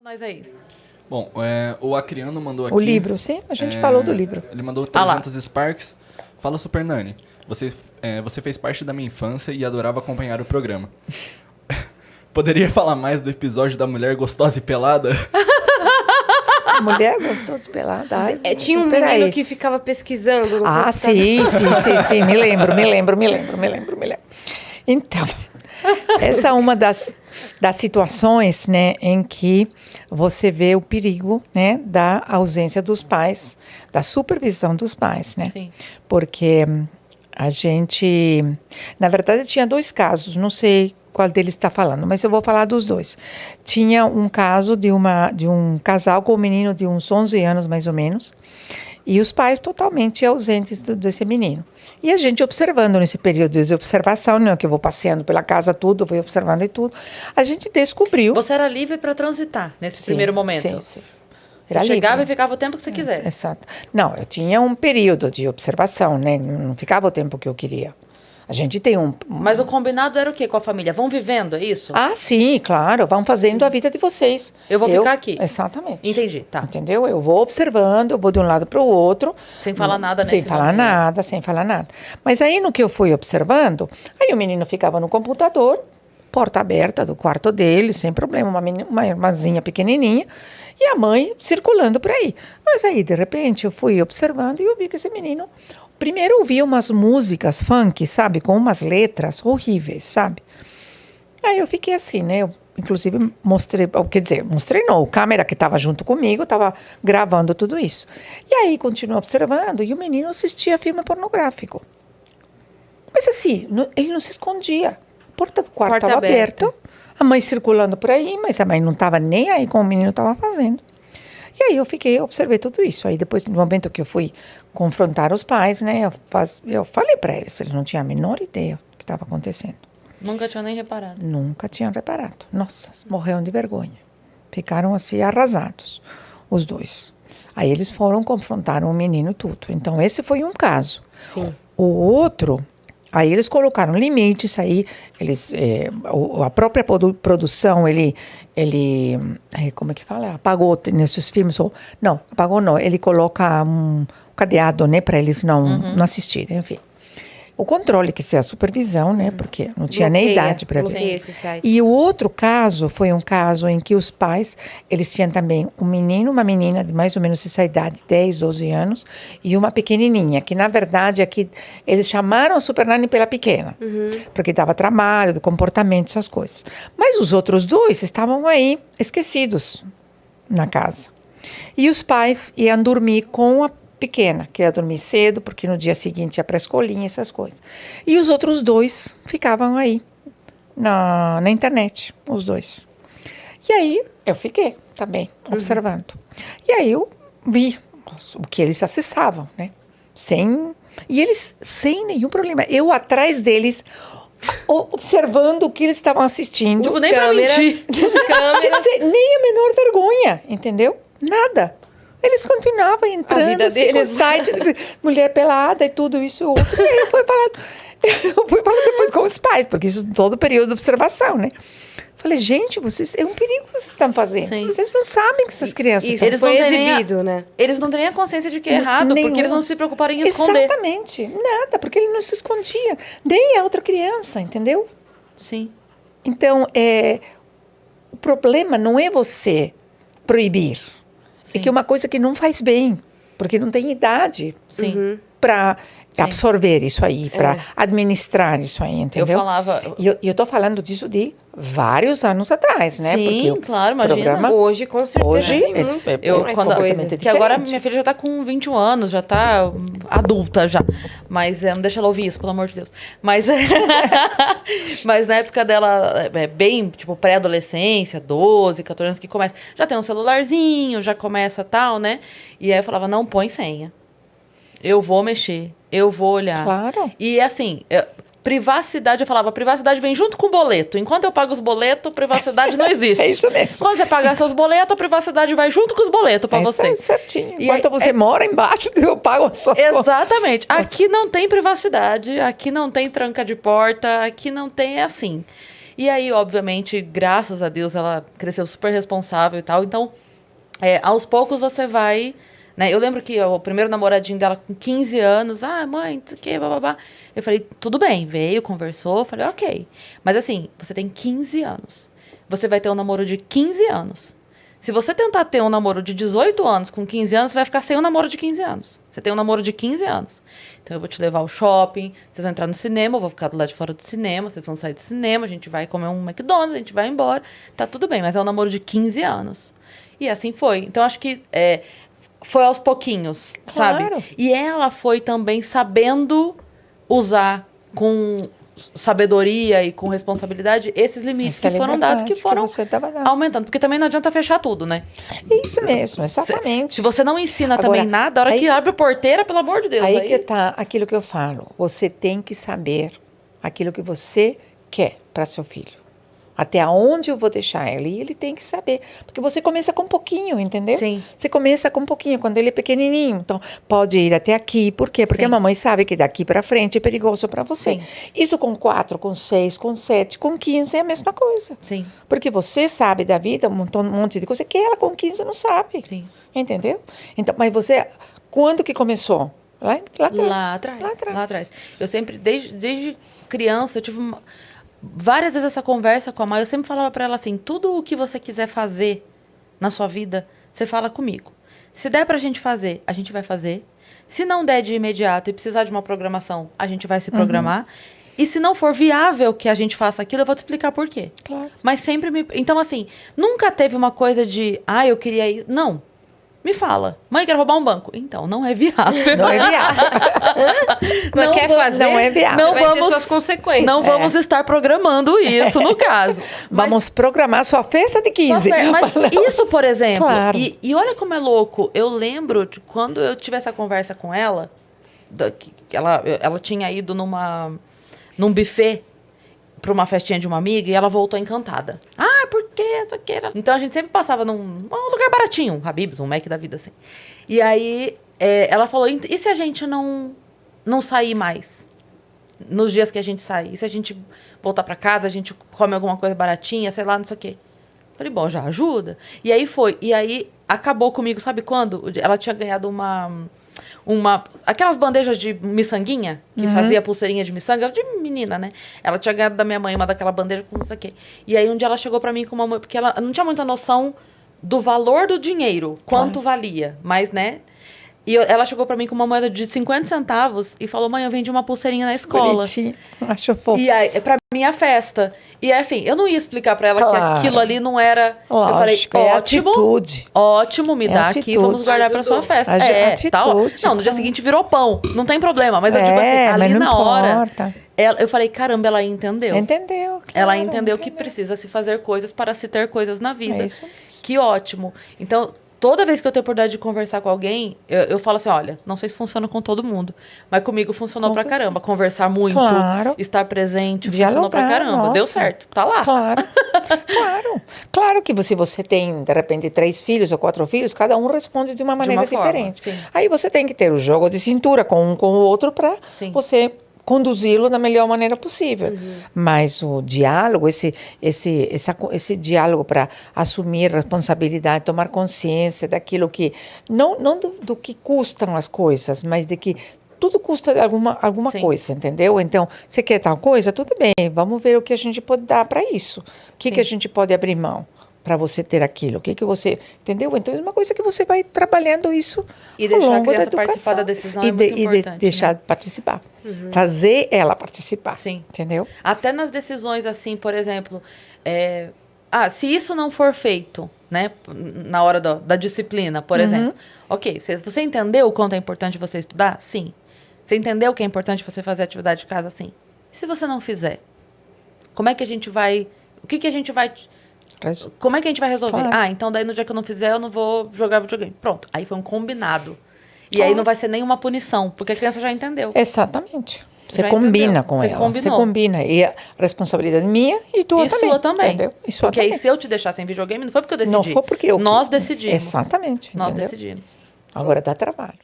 Nós aí. Bom, o Acriano mandou aqui... O livro, sim? A gente falou do livro. Ele mandou 300 Sparks. Fala, Super Nani. Você fez parte da minha infância e adorava acompanhar o programa. Poderia falar mais do episódio da mulher gostosa e pelada? A mulher gostosa e pelada? Ai, tinha um menino que ficava pesquisando no computador. Sim. Me lembro. Então, essa é uma das situações, né, em que você vê o perigo, né, da ausência dos pais, da supervisão dos pais, né? Sim. Porque a gente, na verdade, tinha 2 casos, não sei qual deles está falando, mas eu vou falar dos 2. Tinha um caso de um casal com um menino de uns 11 anos, mais ou menos, e os pais totalmente ausentes desse menino. E a gente observando nesse período de observação, né, que eu vou passeando pela casa tudo, vou observando e tudo, a gente descobriu... Você era livre para transitar nesse primeiro momento? Sim. Você chegava e ficava o tempo que você quisesse? Exato. Não, eu tinha um período de observação, né, não ficava o tempo que eu queria. A gente tem Mas o combinado era o quê com a família? Vão vivendo, é isso? Ah, sim, claro. Vão fazendo a vida de vocês. Eu vou ficar aqui. Exatamente. Entendi, tá. Entendeu? Eu vou observando, eu vou de um lado para o outro. Sem falar nada, né? Sem falar nada. Mas aí, no que eu fui observando, aí o menino ficava no computador, porta aberta do quarto dele, sem problema, uma irmãzinha pequenininha, e a mãe circulando por aí. Mas aí, de repente, eu fui observando e eu vi que esse menino... Primeiro eu ouvi umas músicas funk, sabe? Com umas letras horríveis, sabe? Aí eu fiquei assim, né? Eu, inclusive, mostrei não, a câmera que estava junto comigo estava gravando tudo isso. E aí, continuo observando e o menino assistia filme pornográfico. Mas assim, ele não se escondia. A porta do quarto estava aberta, a mãe circulando por aí, mas a mãe não estava nem aí com o menino estava fazendo. E aí eu observei tudo isso. Aí depois, no momento que eu fui confrontar os pais, né, eu falei para eles não tinham a menor ideia do que estava acontecendo. Nunca tinham nem reparado? Nunca tinham reparado. Nossa, morreram de vergonha. Ficaram assim arrasados, os 2. Aí eles foram, confrontaram o menino e tudo. Então esse foi um caso. Sim. O outro... Aí eles colocaram limites, aí a própria produção, ele como é que fala? Apagou nesses filmes, não, apagou não, ele coloca um cadeado, né, para eles não assistirem, enfim. O controle, que é a supervisão, né, porque não tinha nem idade para ver. E o outro caso foi um caso em que os pais, eles tinham também um menino, uma menina de mais ou menos essa idade, 10, 12 anos, e uma pequenininha, que na verdade aqui eles chamaram a Super Nani pela pequena, porque dava trabalho, do comportamento, essas coisas. Mas os outros 2 estavam aí esquecidos na casa. E os pais iam dormir com a pequena, que ia dormir cedo, porque no dia seguinte ia para a escolinha, essas coisas. E os outros 2 ficavam aí, na internet, os 2. E aí, eu fiquei também, observando. E aí, eu vi o que eles acessavam, né? E eles, sem nenhum problema. Eu, atrás deles, observando o que eles estavam assistindo. Os câmeras. Quer dizer, nem a menor vergonha, entendeu? Nada. Eles continuavam entrando assim, com o site de mulher pelada e tudo isso e outro. E aí eu fui falar depois com os pais, porque isso todo período de observação, né? Falei, gente, é um perigo que vocês estão fazendo. Sim. Vocês não sabem que essas crianças estão... Eles foi exibido, né? Eles não têm nem a consciência de que é errado, porque eles não se preocuparam em esconder. Exatamente, nada, porque ele não se escondia. Nem a outra criança, entendeu? Sim. Então, o problema não é você proibir. Sim. É que é uma coisa que não faz bem, porque não tem idade para absorver isso aí, para administrar isso aí, entendeu? Eu falava... E eu estou falando disso de vários anos atrás, né? Sim, porque claro, imagina. Hoje, com certeza, hoje tem muito completamente que agora minha filha já está com 21 anos, já está adulta já. Mas não deixa ela ouvir isso, pelo amor de Deus. Mas, mas na época dela, bem, tipo, pré-adolescência, 12, 14 anos, que começa... Já tem um celularzinho, já começa tal, né? E aí eu falava, não põe senha. Eu vou mexer, eu vou olhar. Claro. E assim, privacidade, eu falava, privacidade vem junto com o boleto. Enquanto eu pago os boletos, privacidade não existe. É isso mesmo. Quando você pagar seus boletos, a privacidade vai junto com os boletos para você. Certinho. Enquanto você mora embaixo, eu pago a sua conta. Exatamente. Aqui não tem privacidade, aqui não tem tranca de porta, aqui não tem, assim. E aí, obviamente, graças a Deus, ela cresceu super responsável e tal. Então, aos poucos você vai... Né? Eu lembro que o primeiro namoradinho dela com 15 anos, mãe, não sei o que, bababá. Eu falei, tudo bem, veio, conversou, falei, ok. Mas assim, você tem 15 anos. Você vai ter um namoro de 15 anos. Se você tentar ter um namoro de 18 anos com 15 anos, você vai ficar sem um namoro de 15 anos. Você tem um namoro de 15 anos. Então eu vou te levar ao shopping, vocês vão entrar no cinema, eu vou ficar do lado de fora do cinema, vocês vão sair do cinema, a gente vai comer um McDonald's, a gente vai embora. Tá tudo bem, mas é um namoro de 15 anos. E assim foi. Então acho que foi aos pouquinhos, Claro. sabe? E ela foi também sabendo usar com sabedoria e com responsabilidade esses limites Essa que foram dados, que liberdade foram você tava dando. aumentando. Porque também não adianta fechar tudo, né? Isso mesmo, exatamente. Se você não ensina Agora, também nada, a hora aí que abre a porteira, pelo amor de Deus. Aí que tá aquilo que eu falo. Você tem que saber aquilo que você quer para seu filho. Até onde eu vou deixar ele? E ele tem que saber. Porque você começa com um pouquinho, entendeu? Sim. Você começa com um pouquinho, quando ele é pequenininho. Então, pode ir até aqui. Por quê? Porque Sim. a mamãe sabe que daqui para frente é perigoso para você. Sim. Isso com 4, com 6, com 7, com 15 é a mesma coisa. Sim, Porque você sabe da vida, um monte de coisa que ela com 15 não sabe. sim. Entendeu? Então, mas você, quando que começou? Lá atrás. Lá atrás. Eu sempre, desde criança, eu tive várias vezes essa conversa com a mãe. Eu sempre falava pra ela assim, tudo o que você quiser fazer na sua vida, você fala comigo. Se der pra gente fazer, a gente vai fazer. Se não der de imediato e precisar de uma programação, a gente vai se programar. E se não for viável que a gente faça aquilo, eu vou te explicar por quê. Claro. Mas sempre Então, assim, nunca teve uma coisa de, eu queria isso. Não. Me fala. Mãe, quero roubar um banco. Então, não é viável. Não é viável. Mas Não quer vou- fazer? não é viável. Não Vai ter vamos- suas consequências. Não vamos estar programando isso, no caso. Vamos programar sua festa de 15. Mas isso, por exemplo, Claro. e olha como é louco. Eu lembro de quando eu tive essa conversa com ela, que ela tinha ido num buffet para uma festinha de uma amiga e ela voltou encantada. Por quê? Isso aqui era... Então a gente sempre passava num lugar baratinho, um Habib's, um Mac da vida, assim. E aí ela falou, e se a gente não sair mais? Nos dias que a gente sai? E se a gente voltar para casa, a gente come alguma coisa baratinha, sei lá, não sei o quê? Falei, bom, já ajuda. E aí foi. E aí acabou comigo, sabe quando? Ela tinha ganhado aquelas bandejas de miçanguinha, que fazia pulseirinha de miçanga, de menina, né? Ela tinha ganhado da minha mãe uma daquela bandeja com não sei o quê. E aí um dia ela chegou pra mim com uma mãe, porque ela não tinha muita noção do valor do dinheiro, quanto valia, mas, né? E ela chegou pra mim com uma moeda de 50 centavos e falou, mãe, eu vendi uma pulseirinha na escola. Bonitinho. Acho fofo. E aí, pra minha festa. E assim, eu não ia explicar pra ela que Claro. aquilo ali não era... Lógico, eu falei, é ótimo, atitude. ótimo, me É dá aqui, atitude. vamos guardar pra sua festa. Atitude, Tá, ó. Não, no dia claro. seguinte virou pão, não tem problema. Mas eu digo assim, mas ali não na hora, importa. eu falei, caramba, ela entendeu. Entendeu? Ela claro, entendeu que precisa se fazer coisas para se ter coisas na vida. É isso mesmo. Que ótimo. Então, toda vez que eu tenho a oportunidade de conversar com alguém, eu falo assim, olha, não sei se funciona com todo mundo, mas comigo funcionou pra caramba. Conversar muito, Claro. estar presente, funcionou pra Dialogar, caramba. Deu nossa. certo, tá lá. Claro, claro. Claro que se você tem, de repente, 3 filhos ou 4 filhos, cada um responde de uma maneira forma, diferente. sim. Aí você tem que ter o jogo de cintura com um com o outro para Sim. você conduzi-lo da melhor maneira possível. Mas o diálogo, esse diálogo para assumir responsabilidade, tomar consciência daquilo que... Não do que custam as coisas, mas de que tudo custa alguma Sim. coisa, entendeu? Então, você quer tal coisa? Tudo bem, vamos ver o que a gente pode dar para isso. O que a gente pode abrir mão para você ter aquilo? O que você... Entendeu? Então, é uma coisa que você vai trabalhando isso E ao deixar a longo da criança participar da educação. decisão E é muito importante, deixar né? participar. Fazer ela participar. Sim. Entendeu? Até nas decisões, assim, por exemplo, se isso não for feito, né, na hora da disciplina, por exemplo, ok, você entendeu o quanto é importante você estudar? Sim. Você entendeu que é importante você fazer atividade de casa? Sim. E se você não fizer? Como é que a gente vai... O que a gente vai... Como é que a gente vai resolver? Claro. Então daí no dia que eu não fizer, eu não vou jogar videogame. Pronto. Aí foi um combinado. E Claro. aí não vai ser nenhuma punição, porque a criança já entendeu. Exatamente. Você Já combina entendeu. com Você ela. combinou. Você combina. E a responsabilidade minha e tua E também. sua também. Entendeu? E sua Porque também. aí se eu te deixar sem videogame, não foi porque eu decidi. Não foi porque eu Nós quis. decidimos. Exatamente. Nós entendeu? decidimos. Agora dá trabalho.